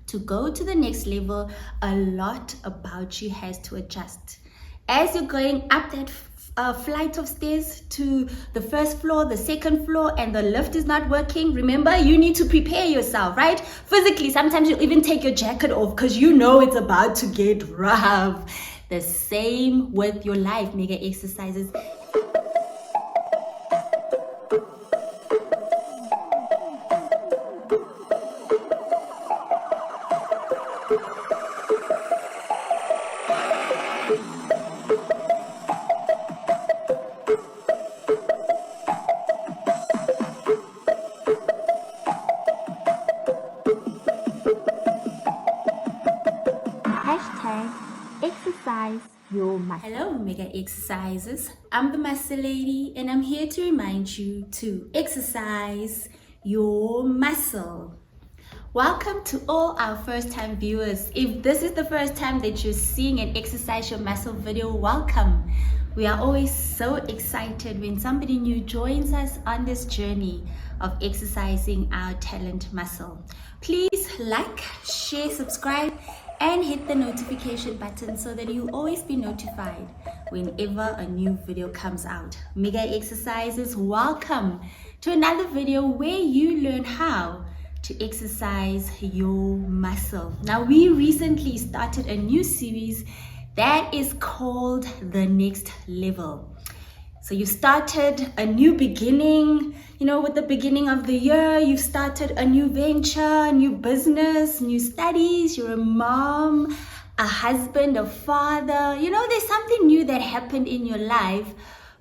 To go to the next level, a lot about you has to adjust. As you're going up that flight of stairs to the first floor, the second floor, and the lift is not working, remember, you need to prepare yourself, right? Physically, sometimes you'll even take your jacket off because you know it's about to get rough. The same with your life, mega exercises. #ExerciseYourMuscle. Hello, mega exercises. I'm the muscle lady, and I'm here to remind you to exercise your muscle. Welcome to all our first-time viewers. If this is the first time that you're seeing an Exercise Your Muscle video, welcome. We are always so excited when somebody new joins us on this journey of exercising our talent muscle. Please like, share, subscribe, and hit the notification button so that you'll always be notified whenever a new video comes out. Mega exercises, welcome to another video where you learn how to exercise your muscle. Now, we recently started a new series that is called The Next Level. So you started a new beginning, with the beginning of the year, you've started a new venture, a new business, new studies, you're a mom, a husband, a father, there's something new that happened in your life,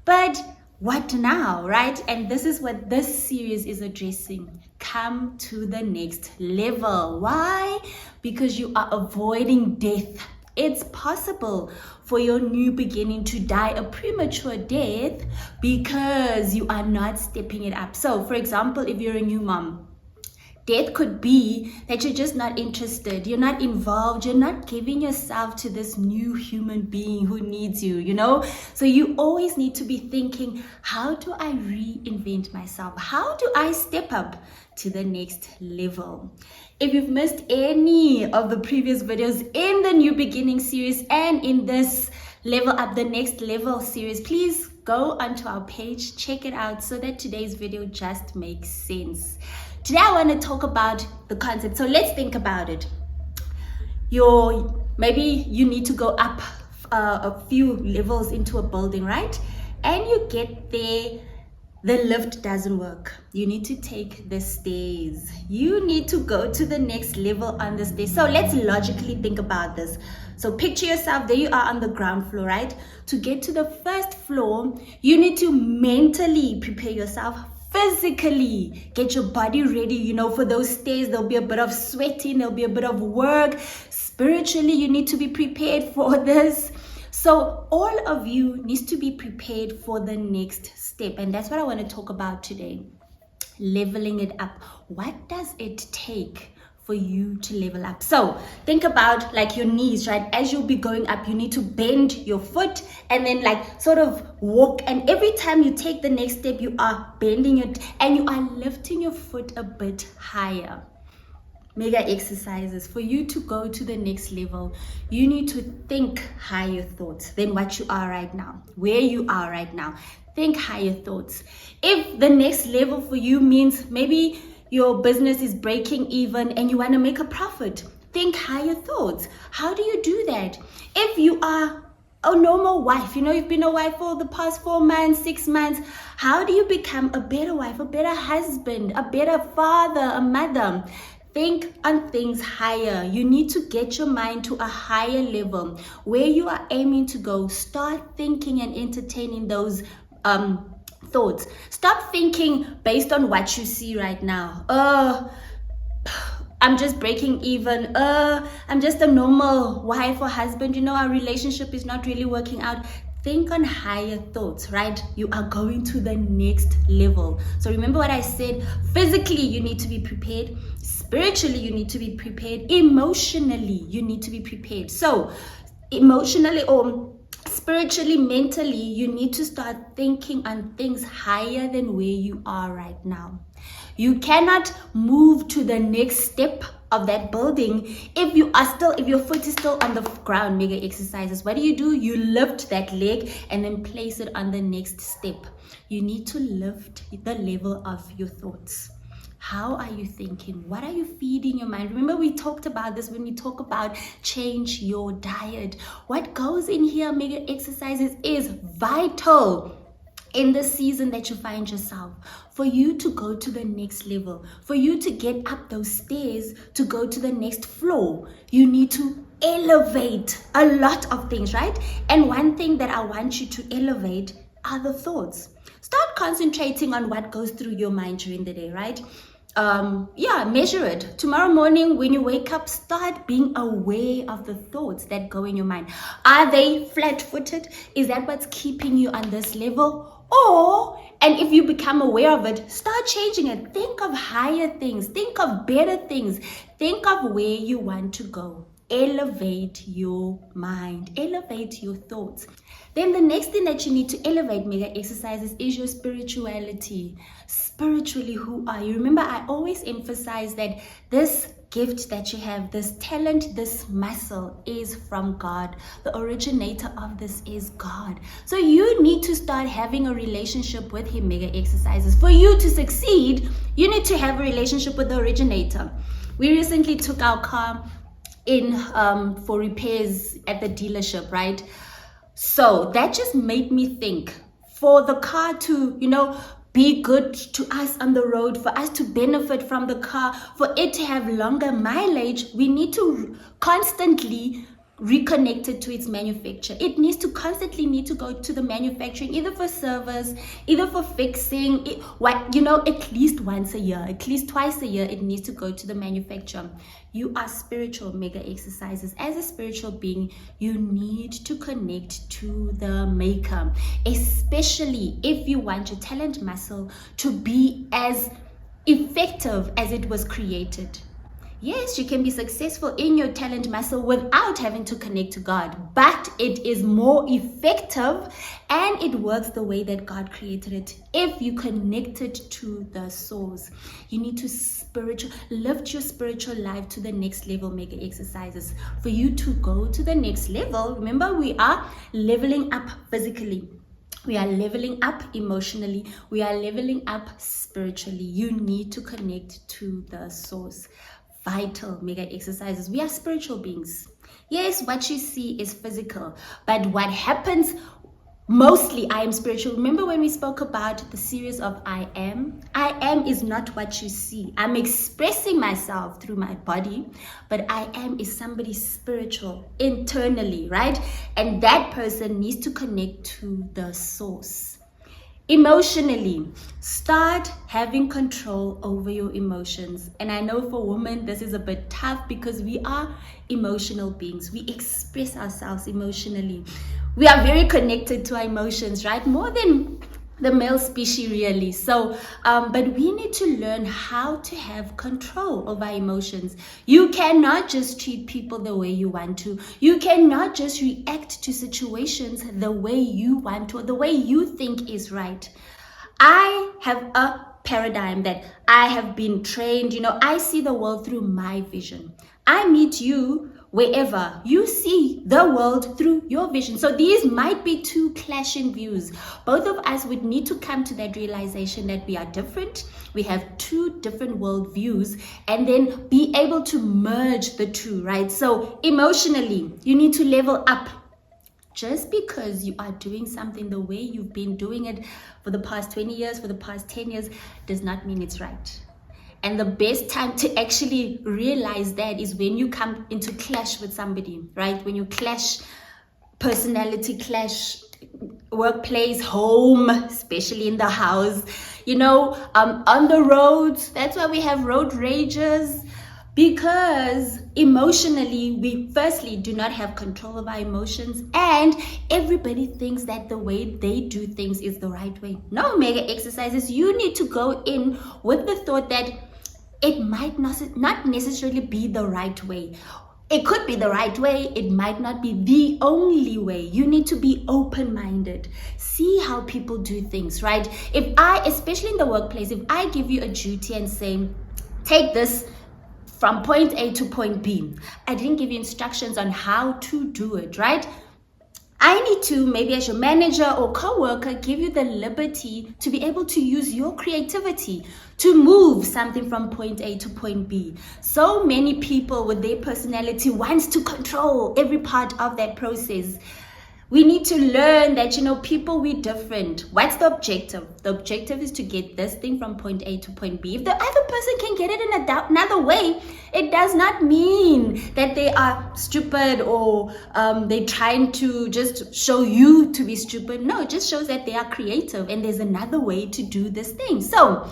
but what now, right? And this is what this series is addressing. Come to the next level. Why? Because you are avoiding death. It's possible for your new beginning to die a premature death because you are not stepping it up. So, for example, if you're a new mom, death could be that you're just not interested, you're not involved, you're not giving yourself to this new human being who needs you, So you always need to be thinking, how do I reinvent myself? How do I step up to the next level? If you've missed any of the previous videos in the New Beginning series and in this Level Up the Next Level series, please go onto our page, check it out so that today's video just makes sense. Today I want to talk about the concept. So let's think about it. Maybe you need to go up a few levels into a building, right? And you get there, the lift doesn't work. You need to take the stairs. You need to go to the next level on the stairs. So let's logically think about this. So picture yourself, there you are on the ground floor, right? To get to the first floor, you need to mentally prepare yourself, physically get your body ready, for those stairs. There'll be a bit of sweating, there'll be a bit of work. Spiritually, you need to be prepared for this. So all of you needs to be prepared for the next step. And that's what I want to talk about today. Leveling it up. What does it take for you to level up? So think about like your knees, right? As you'll be going up, you need to bend your foot and then like sort of walk. And every time you take the next step, you are bending it and you are lifting your foot a bit higher. Mega exercises. For you to go to the next level, you need to think higher thoughts than what you are right now, where you are right now. Think higher thoughts. If the next level for you means maybe your business is breaking even and you want to make a profit, think higher thoughts. How do you do that? If you are a normal wife, you've been a wife for the past 4 months, 6 months, how do you become a better wife, a better husband, a better father, a mother? Think on things higher. You need to get your mind to a higher level where you are aiming to go. Start thinking and entertaining those thoughts. Stop thinking based on what you see right now. I'm just breaking even. I'm just a normal wife or husband. Our relationship is not really working out. Think on higher thoughts, right? You are going to the next level. So remember what I said. Physically, you need to be prepared. Spiritually, you need to be prepared. Emotionally, you need to be prepared. So emotionally or spiritually, mentally, you need to start thinking on things higher than where you are right now. You cannot move to the next step of that building, if your foot is still on the ground, mega exercises, what do? You lift that leg and then place it on the next step. You need to lift the level of your thoughts. How are you thinking? What are you feeding your mind? Remember, we talked about this when we talk about change your diet. What goes in here, mega exercises, is vital in the season that you find yourself, for you to go to the next level, for you to get up those stairs to go to the next floor. You need to elevate a lot of things, right? And one thing that I want you to elevate are the thoughts. Start concentrating on what goes through your mind during the day, right? Measure it. Tomorrow morning when you wake up, start being aware of the thoughts that go in your mind. Are they flat-footed? Is that what's keeping you on this level? And if you become aware of it, start changing it. Think of higher things. Think of better things. Think of where you want to go. Elevate your mind. Elevate your thoughts. Then the next thing that you need to elevate, mega exercises, is your spirituality. Spiritually, who are you? Remember, I always emphasize that this gift that you have, this talent, this muscle is from God. The originator of this is God. So you need to start having a relationship with Him, mega exercises. For you to succeed, you need to have a relationship with the originator. We recently took our car in for repairs at the dealership, right? So that just made me think, for the car to, be good to us on the road, for us to benefit from the car, for it to have longer mileage, we need to constantly reconnect it to its manufacturer. It needs to constantly go to the manufacturing, either for service, either for fixing, at least once a year, at least twice a year, it needs to go to the manufacturer. You are spiritual, mega exercises. As a spiritual being, you need to connect to the maker, especially if you want your talent muscle to be as effective as it was created. Yes, you can be successful in your talent muscle without having to connect to God, but it is more effective and it works the way that God created it if you connect it to the source. You need to lift your spiritual life to the next level, mega exercises. For you to go to the next level, remember, we are leveling up physically. We are leveling up emotionally. We are leveling up spiritually. You need to connect to the source. Vital, mega exercises. We are spiritual beings. Yes, what you see is physical, but what happens mostly, I am spiritual. Remember when we spoke about the series of I am? I am is not what you see. I'm expressing myself through my body, but I am is somebody spiritual internally, right? And that person needs to connect to the source. Emotionally, start having control over your emotions. And I know for women this is a bit tough because we are emotional beings. We express ourselves emotionally. We are very connected to our emotions, right? More than the male species, really. So but we need to learn how to have control over our emotions. You cannot just treat people the way you want to. You cannot just react to situations the way you want to, or the way you think is right. I have a paradigm that I have been trained, I see the world through my vision. I meet you wherever you see the world through your vision. So these might be two clashing views. Both of us would need to come to that realization that we are different. We have two different world views, and then be able to merge the two, right? So emotionally, you need to level up. Just because you are doing something the way you've been doing it for the past 20 years, for the past 10 years, does not mean it's right. And the best time to actually realize that is when you come into clash with somebody, right? When you clash, personality clash, workplace, home, especially in the house, on the roads. That's why we have road rages, because emotionally, we firstly do not have control of our emotions, and everybody thinks that the way they do things is the right way. No, mega exercises, you need to go in with the thought that it might not necessarily be the right way. It could be the right way. It might not be the only way. You need to be open-minded. See how people do things, right? Especially in the workplace, if I give you a duty and say, take this from point A to point B. I didn't give you instructions on how to do it, right? I need to, maybe as your manager or co-worker, give you the liberty to be able to use your creativity to move something from point A to point B. So many people with their personality wants to control every part of that process. We need to learn that, people, we're different. What's the objective? The objective is to get this thing from point A to point B. If the other person can get it in another way, it does not mean that they are stupid or they're trying to just show you to be stupid. No, it just shows that they are creative and there's another way to do this thing. So,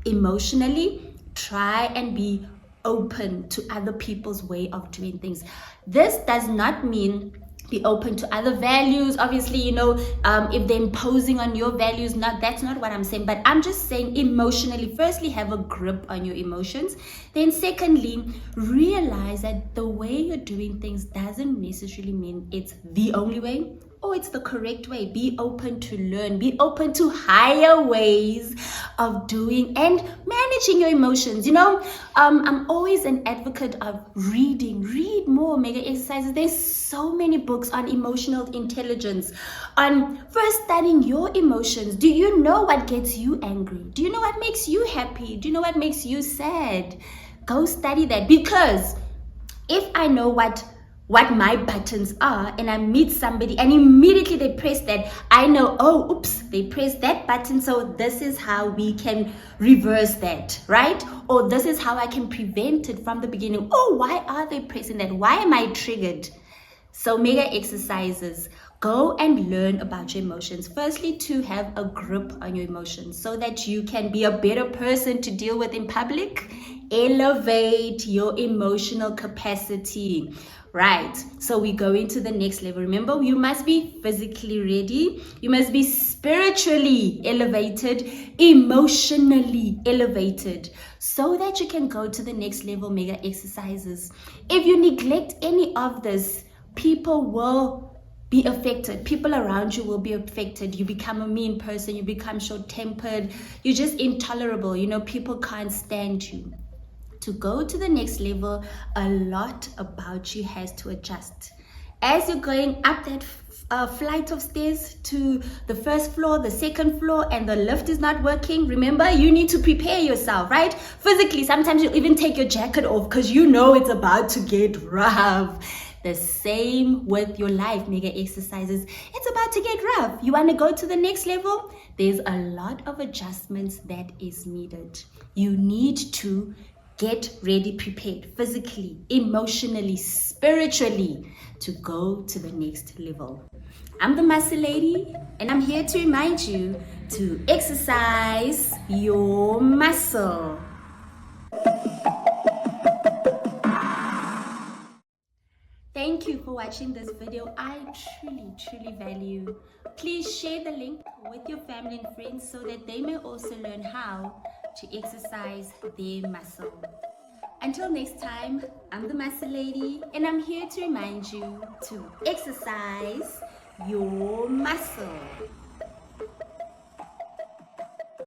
emotionally, try and be open to other people's way of doing things. This does not mean be open to other values. Obviously, if they're imposing on your values, that's not what I'm saying. But I'm just saying emotionally, firstly, have a grip on your emotions. Then secondly, realize that the way you're doing things doesn't necessarily mean it's the only way or it's the correct way. Be open to learn. Be open to higher ways of doing and managing your emotions. I'm always an advocate of reading. Read more mega exercises. There's so many books on emotional intelligence, on first studying your emotions. Do you know what gets you angry? Do you know what makes you happy? Do you know what makes you sad? Go study that, because if I know what my buttons are and I meet somebody and immediately they press that, I know, oh, oops, they pressed that button, so this is how we can reverse that, right? Or this is how I can prevent it from the beginning. Oh, why are they pressing that? Why am I triggered? So mega exercises. Go and learn about your emotions. Firstly, to have a grip on your emotions so that you can be a better person to deal with in public. Elevate your emotional capacity. Right, so we go into the next level. Remember, you must be physically ready. You must be spiritually elevated, emotionally elevated, so that you can go to the next level mega exercises. If you neglect any of this, people will be affected. People around you will be affected. You become a mean person. You become short-tempered. You're just intolerable. People can't stand you. To go to the next level, a lot about you has to adjust. As you're going up that flight of stairs to the first floor, the second floor, and the lift is not working, remember, you need to prepare yourself, right? Physically, sometimes you'll even take your jacket off because you know it's about to get rough. The same with your life, mega exercises. It's about to get rough. You want to go to the next level? There's a lot of adjustments that is needed. You need to get ready, prepared physically, emotionally, spiritually to go to the next level. I'm the Muscle Lady, and I'm here to remind you to exercise your muscle. Thank you for watching this video. I truly value. Please share the link with your family and friends so that they may also learn how to exercise their muscle. Until next time, I'm the Muscle Lady, and I'm here to remind you to exercise your muscle.